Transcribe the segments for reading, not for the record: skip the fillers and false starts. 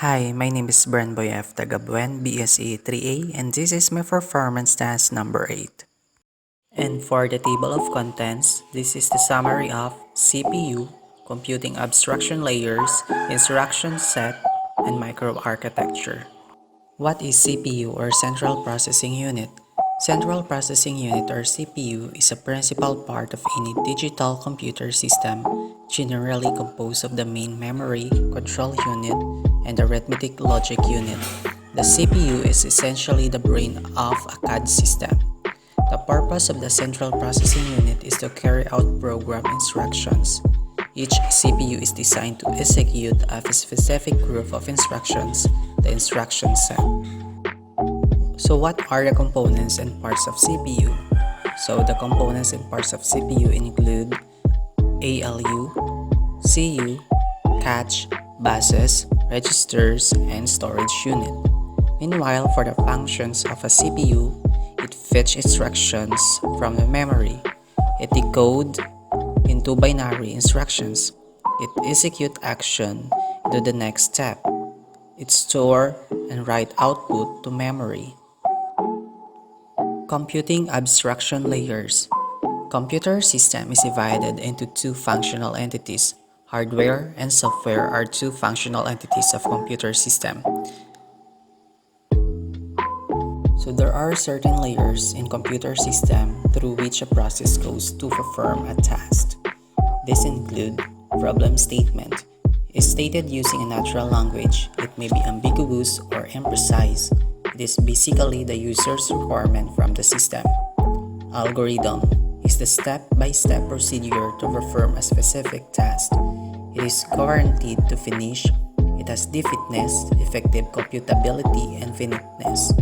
Hi, my name is Bren Boyef Tagabuen, BSA 3A, and this is my performance task number 8. And for the table of contents, this is the summary of CPU, computing abstraction layers, instruction set, and microarchitecture. What is CPU or Central Processing Unit? Central Processing Unit or CPU is a principal part of any digital computer system, generally composed of the main memory, control unit, and arithmetic logic unit. The CPU is essentially the brain of a CAD system. The purpose of the Central Processing Unit is to carry out program instructions. Each CPU is designed to execute a specific group of instructions, the instruction set. So what are the components and parts of CPU? So the components and parts of CPU include ALU, CU, cache, buses, registers, and storage unit. Meanwhile, for the functions of a CPU, it fetches instructions from the memory. It decodes into binary instructions. It executes action to the next step. It stores and write output to memory. Computing abstraction layers. Computer system is divided into two functional entities. Hardware and software are two functional entities of computer system. So there are certain layers in computer system through which a process goes to perform a task. These include problem statement. Is stated using a natural language. It may be ambiguous or imprecise. It is basically the user's requirement from the system. Algorithm is the step-by-step procedure to perform a specific task. It is guaranteed to finish. It has definiteness, effective computability, and finiteness.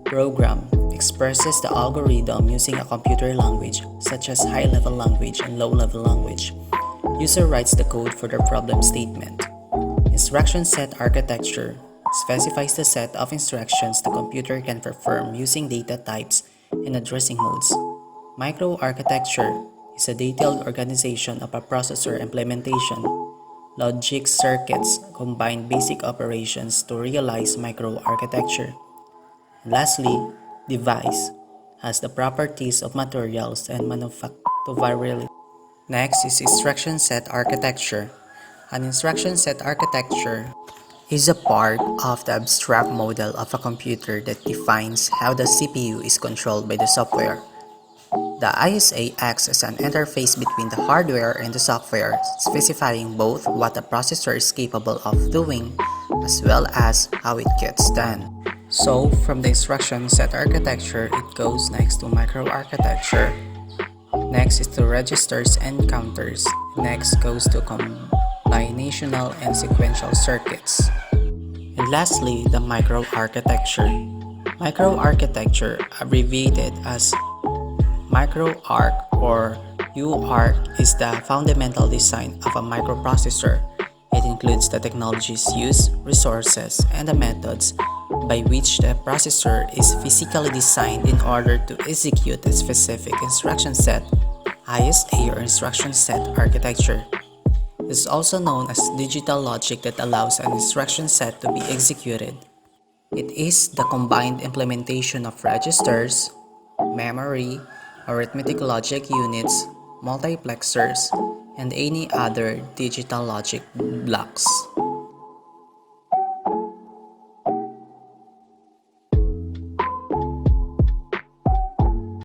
Program expresses the algorithm using a computer language such as high-level language and low-level language. User writes the code for the problem statement. Instruction set architecture specifies the set of instructions the computer can perform using data types and addressing modes. Microarchitecture is a detailed organization of a processor implementation. Logic circuits combine basic operations to realize microarchitecture. And lastly, device has the properties of materials and manufacturability. Next is instruction set architecture. An instruction set architecture is a part of the abstract model of a computer that defines how the CPU is controlled by the software. The ISA acts as an interface between the hardware and the software, specifying both what the processor is capable of doing as well as how it gets done. So, from the instruction set architecture, it goes next to microarchitecture. Next is to registers and counters. Next goes to combinational and sequential circuits. And lastly, the microarchitecture. Microarchitecture, abbreviated as microarch or UARC, is the fundamental design of a microprocessor. It includes the technologies used, resources, and the methods by which the processor is physically designed in order to execute a specific instruction set, ISA or instruction set architecture. It is also known as digital logic that allows an instruction set to be executed. It is the combined implementation of registers, memory, arithmetic logic units, multiplexers, and any other digital logic blocks.